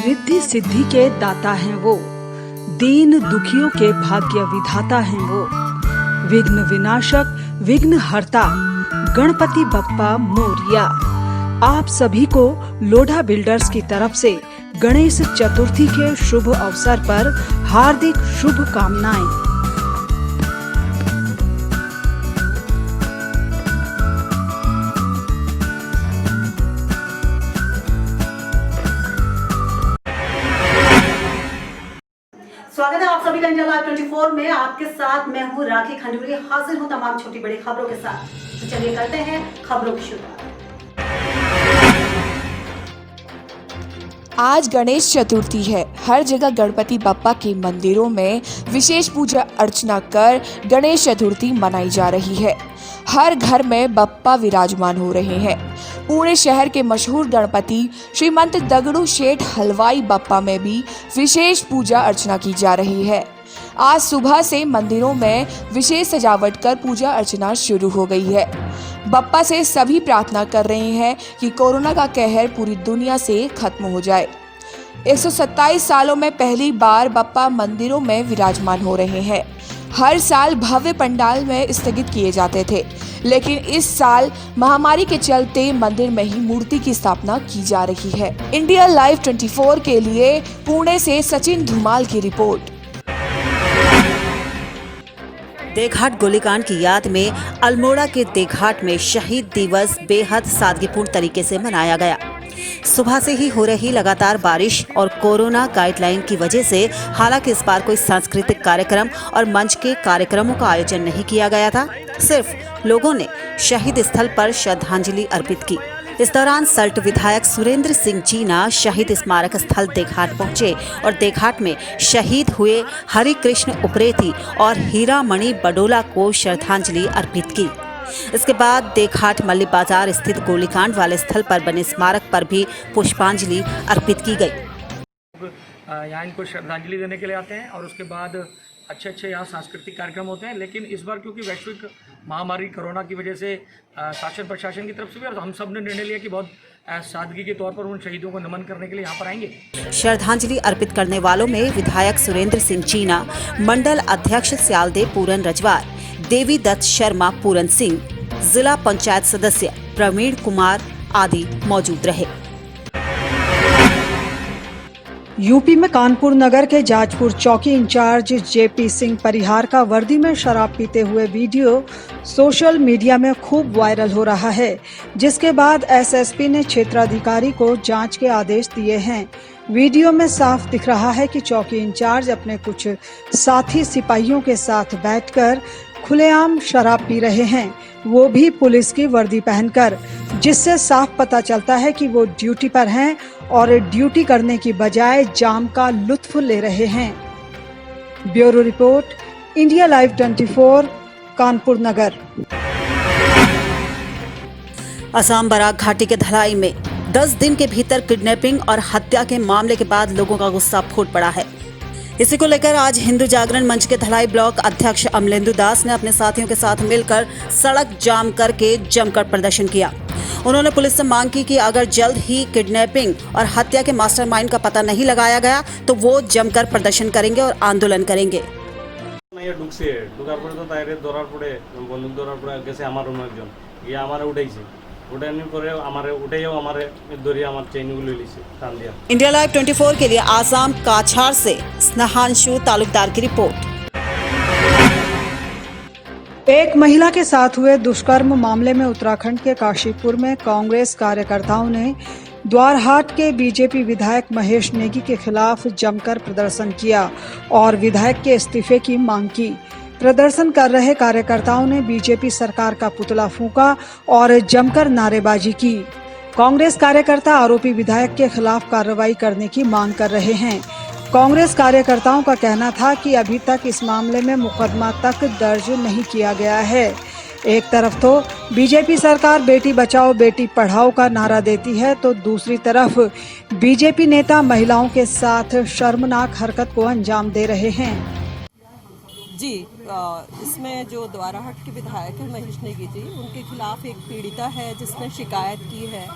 रिद्धि सिद्धि के दाता हैं वो, दीन दुखियों के भाग्य विधाता हैं वो, विघ्न विनाशक विघ्न हरता गणपति बप्पा मोरिया। आप सभी को लोढ़ा बिल्डर्स की तरफ से गणेश चतुर्थी के शुभ अवसर पर हार्दिक शुभकामनाएं। स्वागत है आप सभी का इंडिया लाइव 24 में। आपके साथ मैं हूं राखी खंडूरी, हाजिर हूं तमाम छोटी बड़ी खबरों के साथ। तो चलिए करते हैं खबरों की शुरुआत। आज गणेश चतुर्थी है। हर जगह गणपति बप्पा के मंदिरों में विशेष पूजा अर्चना कर गणेश चतुर्थी मनाई जा रही है। हर घर में बप्पा विराजमान हो रहे हैं। पुणे शहर के मशहूर गणपति श्रीमंत दगड़ू शेठ हलवाई बप्पा में भी विशेष पूजा अर्चना की जा रही है। आज सुबह से मंदिरों में विशेष सजावट कर पूजा अर्चना शुरू हो गई है। बप्पा से सभी प्रार्थना कर रहे हैं कि कोरोना का कहर पूरी दुनिया से खत्म हो जाए। 127 सालों में पहली बार बप्पा मंदिरों में विराजमान हो रहे हैं। हर साल भव्य पंडाल में स्थगित किए जाते थे, लेकिन इस साल महामारी के चलते मंदिर में ही मूर्ति की स्थापना की जा रही है। इंडिया लाइव 24 के लिए पुणे से सचिन धुमाल की रिपोर्ट। देघाट गोलीकांड की याद में अल्मोड़ा के देघाट में शहीद दिवस बेहद सादगीपूर्ण तरीके से मनाया गया। सुबह से ही हो रही लगातार बारिश और कोरोना गाइडलाइन की वजह से हालांकि इस बार कोई सांस्कृतिक कार्यक्रम और मंच के कार्यक्रमों का आयोजन नहीं किया गया था। सिर्फ लोगों ने शहीद स्थल पर श्रद्धांजलि अर्पित की। इस दौरान सल्ट विधायक सुरेंद्र सिंह जीना शहीद स्मारक स्थल देघाट पहुंचे और देघाट में शहीद हुए हरि कृष्ण उप्रेती और हीरामणि बडोला को श्रद्धांजलि अर्पित की। इसके बाद देघाट मल्ली बाजार स्थित गोलीकांड वाले स्थल पर बने स्मारक पर भी पुष्पांजलि अर्पित की गई। यहाँ इनको श्रद्धांजलि देने के लिए आते हैं और उसके बाद अच्छे यहाँ सांस्कृतिक कार्यक्रम होते हैं। लेकिन इस बार क्योंकि वैश्विक महामारी कोरोना की वजह से शासन प्रशासन की तरफ से भी और हम सब ने निर्णय लिया कि बहुत सादगी के तौर पर उन शहीदों को नमन करने के लिए यहाँ पर आएंगे। श्रद्धांजलि अर्पित करने वालों में विधायक सुरेंद्र सिंह जीना, मंडल अध्यक्ष स्यालदेव पूरन रजवार, देवी दत्त शर्मा पूरन सिंह, जिला पंचायत सदस्य प्रवीण कुमार आदि मौजूद रहे। यूपी में कानपुर नगर के जाजपुर चौकी इंचार्ज जेपी सिंह परिहार का वर्दी में शराब पीते हुए वीडियो सोशल मीडिया में खूब वायरल हो रहा है, जिसके बाद एसएसपी ने क्षेत्राधिकारी को जांच के आदेश दिए हैं। वीडियो में साफ दिख रहा है कि चौकी इंचार्ज अपने कुछ साथी सिपाहियों के साथ बैठकर खुलेआम शराब पी रहे हैं, वो भी पुलिस की वर्दी पहनकर, जिससे साफ पता चलता है कि वो ड्यूटी पर हैं और ड्यूटी करने की बजाय जाम का लुत्फ ले रहे हैं। Bureau report, India live 24, Kanpur Nagar. Assam Barak घाटी के धलाई में 10 दिन के भीतर किडनैपिंग और हत्या के मामले के बाद लोगों का गुस्सा फूट पड़ा है। इसी को लेकर आज हिंदू जागरण मंच के धलाई ब्लॉक अध्यक्ष अमलेंदु दास ने अपने साथियों के साथ मिलकर सड़क जाम करके जमकर प्रदर्शन किया। उन्होंने पुलिस से मांग की कि अगर जल्द ही किडनैपिंग और हत्या के मास्टरमाइंड का पता नहीं लगाया गया तो वो जमकर प्रदर्शन करेंगे और आंदोलन करेंगे। इंडिया लाइव 24 के लिए आसाम काछार से स्नेहांशु तालुकदार की रिपोर्ट। एक महिला के साथ हुए दुष्कर्म मामले में उत्तराखंड के काशीपुर में कांग्रेस कार्यकर्ताओं ने द्वारहाट के बीजेपी विधायक महेश नेगी के खिलाफ जमकर प्रदर्शन किया और विधायक के इस्तीफे की मांग की। प्रदर्शन कर रहे कार्यकर्ताओं ने बीजेपी सरकार का पुतला फूंका और जमकर नारेबाजी की। कांग्रेस कार्यकर्ता आरोपी विधायक के खिलाफ कार्रवाई करने की मांग कर रहे हैं। कांग्रेस कार्यकर्ताओं का कहना था कि अभी तक इस मामले में मुकदमा तक दर्ज नहीं किया गया है। एक तरफ तो बीजेपी सरकार बेटी बचाओ बेटी पढ़ाओ का नारा देती है, तो दूसरी तरफ बीजेपी नेता महिलाओं के साथ शर्मनाक हरकत को अंजाम दे रहे हैं। जी, इसमें जो द्वाराहाट के विधायक हैं महेश नेगी जी, उनके खिलाफ एक पीड़िता है जिसने शिकायत की है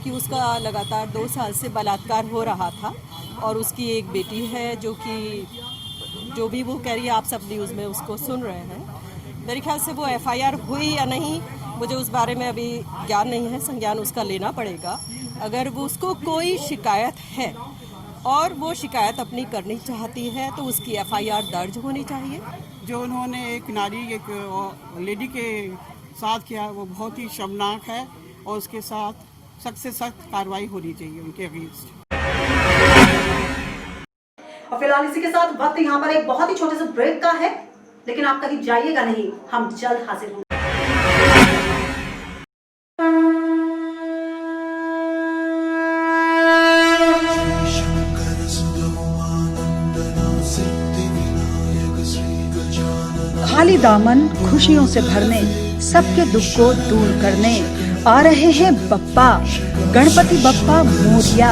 कि उसका लगातार 2 साल से बलात्कार हो रहा था और उसकी एक बेटी है जो भी वो कह रही है, आप सब न्यूज़ में उसको सुन रहे हैं। मेरे ख्याल से वो एफआईआर हुई या नहीं, मुझे उस बारे में अभी ज्ञान नहीं है, संज्ञान उसका लेना पड़ेगा। अगर वो उसको कोई शिकायत है और वो शिकायत अपनी करनी चाहती है तो उसकी एफआईआर दर्ज होनी चाहिए। जो उन्होंने एक लेडी के साथ किया वो बहुत ही शर्मनाक है और उसके साथ सख्त से सख्त कार्रवाई होनी चाहिए उनके अगेंस्ट। और फिलहाल इसी के साथ वक्त यहाँ पर एक बहुत ही छोटे से ब्रेक का है, लेकिन आप कहीं जाइएगा नहीं, हम जल्द हाजिर होंगे। खाली दामन खुशियों से भरने, सबके दुख को दूर करने आ रहे हैं बप्पा। गणपति बप्पा मोरिया,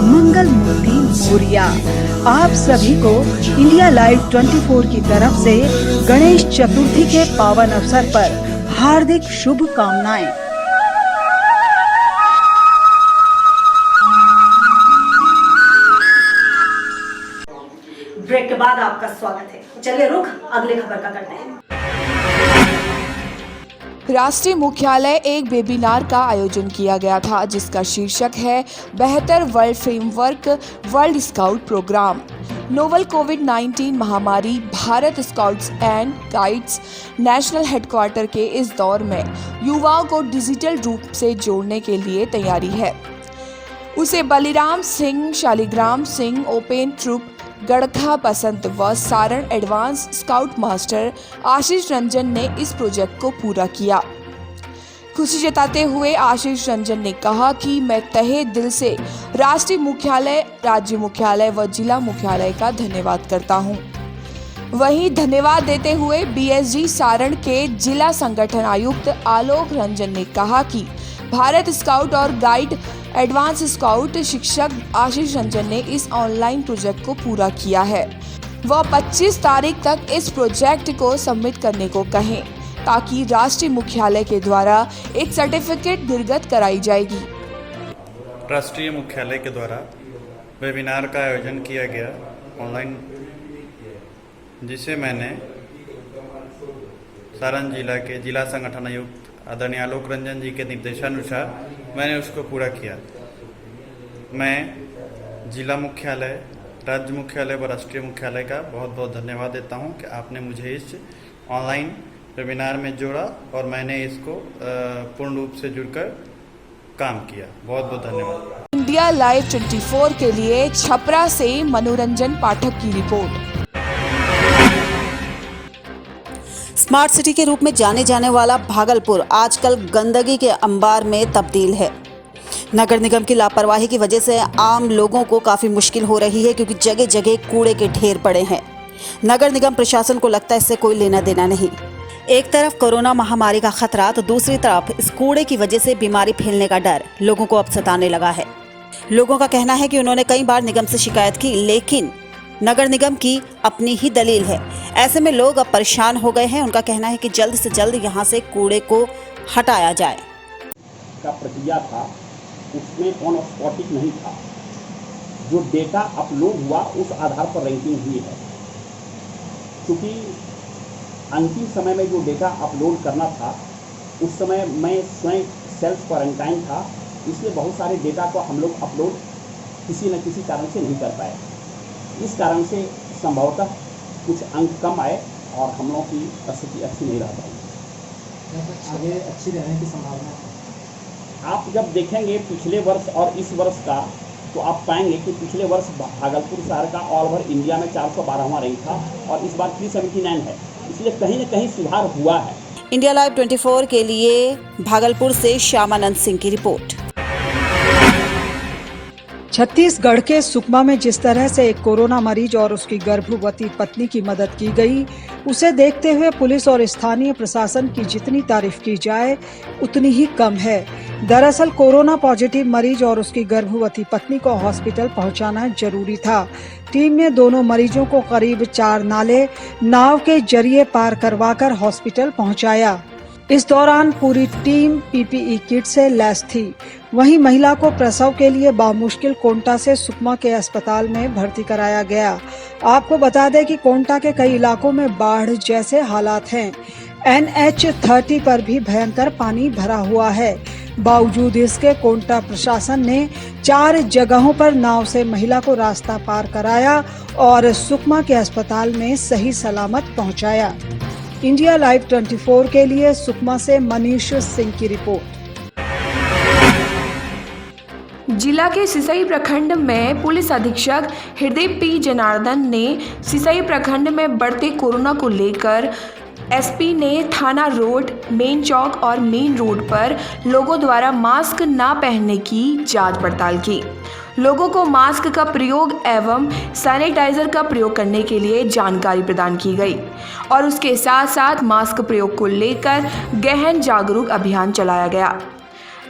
मंगल मूर्ति मोरिया। आप सभी को इंडिया लाइव 24 की तरफ से गणेश चतुर्थी के पावन अवसर पर हार्दिक शुभकामनाएं। ब्रेक के बाद आपका स्वागत है। चलिए रुख अगले खबर का करते हैं। राष्ट्रीय मुख्यालय एक वेबिनार का आयोजन किया गया था जिसका शीर्षक है बेहतर world framework world scout program. Novel कोविड-19 महामारी Bharat scouts and guides national headquarter के इस दौर में युवाओं को डिजिटल रूप से जोड़ने के लिए तैयारी है। उसे बलिराम सिंह, शालिग्राम सिंह, ओपेन ट्रुप, गड़खा बसंत व सारण एडवांस स्काउट मास्टर आशीष रंजन ने इस प्रोजेक्ट को पूरा किया। खुशी जताते हुए आशीष रंजन ने कहा कि मैं तहे दिल से राष्ट्रीय मुख्यालय, राज्य मुख्यालय व जिला मुख्यालय का धन्यवाद करता हूं। वहीं धन्यवाद देते हुए बीएसजी सारण के जिला संगठन आयुक्त आलोक रंजन ने कहा कि भारत स्काउट और गाइड एडवांस स्काउट शिक्षक आशीष रंजन ने इस ऑनलाइन प्रोजेक्ट को पूरा किया है। वह 25 तारीख तक इस प्रोजेक्ट को सबमिट करने को कहें ताकि राष्ट्रीय मुख्यालय के द्वारा एक सर्टिफिकेट निर्गत कराई जाएगी। राष्ट्रीय मुख्यालय के द्वारा वेबिनार का आयोजन किया गया ऑनलाइन, जिसे मैंने सारण जिला के जिला संगठन आयुक्त आदरणीय आलोक रंजन जी के निर्देशानुसार मैंने उसको पूरा किया। मैं जिला मुख्यालय, राज्य मुख्यालय व राष्ट्रीय मुख्यालय का बहुत बहुत धन्यवाद देता हूं कि आपने मुझे इस ऑनलाइन वेबिनार में जोड़ा और मैंने इसको पूर्ण रूप से जुड़कर काम किया। बहुत बहुत धन्यवाद। इंडिया लाइव 24 के लिए छपरा से मनोरंजन पाठक की रिपोर्ट। स्मार्ट सिटी के रूप में जाने जाने वाला भागलपुर आजकल गंदगी के अंबार में तब्दील है। नगर निगम की लापरवाही की वजह से आम लोगों को काफ़ी मुश्किल हो रही है, क्योंकि जगह जगह कूड़े के ढेर पड़े हैं। नगर निगम प्रशासन को लगता है इससे कोई लेना देना नहीं। एक तरफ कोरोना महामारी का खतरा, तो दूसरी तरफ इस कूड़े की वजह से बीमारी फैलने का डर लोगों को अब सताने लगा है। लोगों का कहना है कि उन्होंने कई बार निगम से शिकायत की, लेकिन नगर निगम की अपनी ही दलील है। ऐसे में लोग अब परेशान हो गए हैं। उनका कहना है कि जल्द से जल्द यहाँ से कूड़े को हटाया जाए। का प्रक्रिया था उसमें ऑन स्पॉटिक नहीं था। जो डेटा अपलोड हुआ उस आधार पर रैंकिंग हुई है। क्योंकि अंतिम समय में जो डेटा अपलोड करना था उस समय मैं स्वयं सेल्फ क्वारंटाइन था, इसलिए बहुत सारे डेटा को हम लोग अपलोड किसी न किसी कारण से नहीं कर पाए। इस कारण से संभवतः कुछ अंक कम आए और हम लोगों की स्थिति अच्छी नहीं रह पाई। आगे अच्छी रहने की संभावना है। आप जब देखेंगे पिछले वर्ष और इस वर्ष का, तो आप पाएंगे कि पिछले वर्ष भागलपुर शहर का ऑल ओवर इंडिया में 412वां रैंक था और इस बार 379 है। इसलिए कहीं न कहीं सुधार हुआ है। इंडिया लाइव 24 के लिए भागलपुर से श्यामानंद सिंह की रिपोर्ट। छत्तीसगढ़ के सुकमा में जिस तरह से एक कोरोना मरीज और उसकी गर्भवती पत्नी की मदद की गई, उसे देखते हुए पुलिस और स्थानीय प्रशासन की जितनी तारीफ की जाए उतनी ही कम है। दरअसल कोरोना पॉजिटिव मरीज और उसकी गर्भवती पत्नी को हॉस्पिटल पहुंचाना जरूरी था। टीम ने दोनों मरीजों को करीब 4 नाले नाव के जरिए पार करवाकर हॉस्पिटल पहुंचाया। इस दौरान पूरी टीम पीपीई किट से लैस थी। वहीं महिला को प्रसव के लिए बामुश्किल कोंटा से सुकमा के अस्पताल में भर्ती कराया गया। आपको बता दें कि कोंटा के कई इलाकों में बाढ़ जैसे हालात हैं। NH30 पर भी भयंकर पानी भरा हुआ है। बावजूद इसके कोंटा प्रशासन ने 4 जगहों पर नाव से महिला को रास्ता पार कराया और सुकमा के अस्पताल में सही सलामत पहुंचाया। इंडिया लाइव 24 के लिए सुकमा से मनीष सिंह की रिपोर्ट। जिला के सिसई प्रखंड में पुलिस अधीक्षक हृदय पी जनार्दन ने सिसई प्रखंड में बढ़ते कोरोना को लेकर एसपी ने थाना रोड, मेन चौक और मेन रोड पर लोगों द्वारा मास्क ना पहनने की जांच पड़ताल की। लोगों को मास्क का प्रयोग एवं सैनिटाइजर का प्रयोग करने के लिए जानकारी प्रदान की गई और उसके साथ साथ मास्क प्रयोग को लेकर गहन जागरूक अभियान चलाया गया।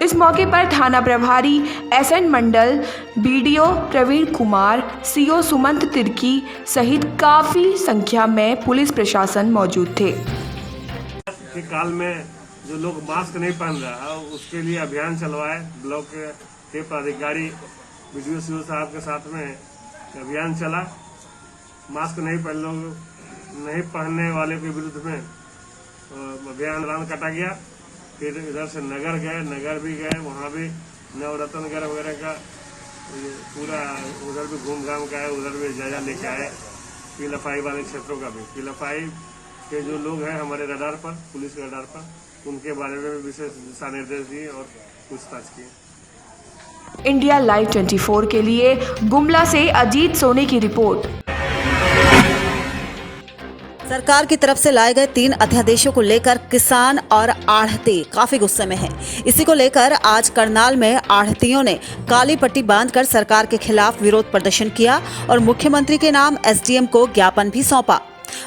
इस मौके पर थाना प्रभारी SN मंडल, BDO प्रवीण कुमार, CO सुमंत तिर्की सहित काफी संख्या में पुलिस प्रशासन मौजूद थे। के काल में जो लोग मास्क नहीं पहन रहा है उसके लिए अभियान चलवाए। ब्लॉक के पदाधिकारी BDO CO साहब के साथ में अभियान चला। मास्क नहीं पहनने वाले के विरुद्ध में अभियान ऐलान काटा गया। फिर इधर से नगर भी गए, वहाँ भी नवरत्नगढ़ वगैरह का पूरा उधर भी घूम घाम के आए, उधर भी जायजा लेके आए। पीलाफाई वाले क्षेत्रों का भी, पीलाफाई के जो लोग हैं हमारे रडार पर, पुलिस के रडार पर, उनके बारे में भी विशेष दिशा निर्देश दिए और पूछताछ की। इंडिया लाइव 24 के लिए गुमला से अजीत सोनी की रिपोर्ट। सरकार की तरफ से लाए गए 3 अध्यादेशों को लेकर किसान और आढ़ती काफी गुस्से में हैं। इसी को लेकर आज करनाल में आढ़तियों ने काली पट्टी बांधकर सरकार के खिलाफ विरोध प्रदर्शन किया और मुख्यमंत्री के नाम SDM को ज्ञापन भी सौंपा।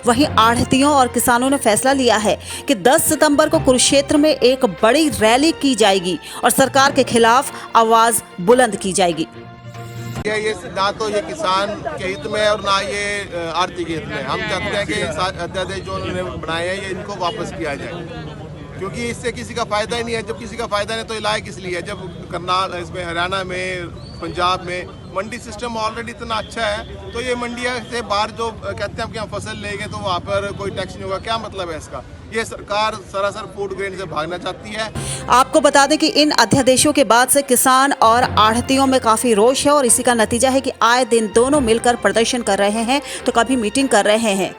वहीं आढ़तियों और किसानों ने फैसला लिया है कि 10 सितंबर को कुरुक्षेत्र में एक बड़ी रैली की जाएगी और सरकार के खिलाफ आवाज बुलंद की जाएगी। ये ना तो ये किसान के हित में और ना ये आर्थिक के हित में। हम चाहते हैं कि अध्यादेश जो उन्होंने बनाए हैं ये इनको वापस किया जाए, क्योंकि इससे किसी का फायदा ही नहीं है। जब किसी का फायदा नहीं तो ये लाए किस लिए? जब करनाल, इसमें हरियाणा में, पंजाब में मंडी सिस्टम ऑलरेडी इतना अच्छा है, तो ये मंडिया से बाहर जो कहते हैं कि हम फसल लेंगे तो वहाँ पर कोई टैक्स नहीं होगा, क्या मतलब है इसका? ये सरकार सरासर फूड ग्रेन से भागना चाहती है। आपको बता दें कि इन अध्यादेशों के बाद से किसान और आढ़तियों में काफी रोष है और इसी का नतीजा है कि आए दिन दोनों मिलकर प्रदर्शन कर रहे हैं तो कभी मीटिंग कर रहे हैं।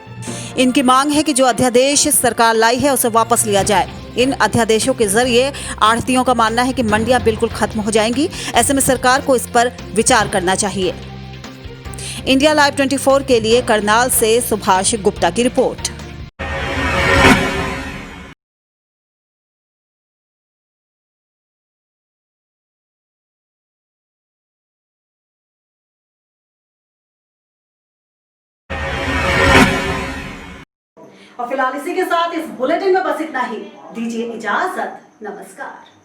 इनकी मांग है कि जो अध्यादेश सरकार लाई है उसे वापस लिया जाए। इन अध्यादेशों के जरिए आढ़तियों का मानना है कि मंडियां बिल्कुल खत्म हो जाएंगी। ऐसे में सरकार को इस पर विचार करना चाहिए। इंडिया लाइव 24 के लिए करनाल से सुभाष गुप्ता की रिपोर्ट। और फिलहाल इसी के साथ इस बुलेटिन में बस इतना ही। दीजिए इजाजत, नमस्कार।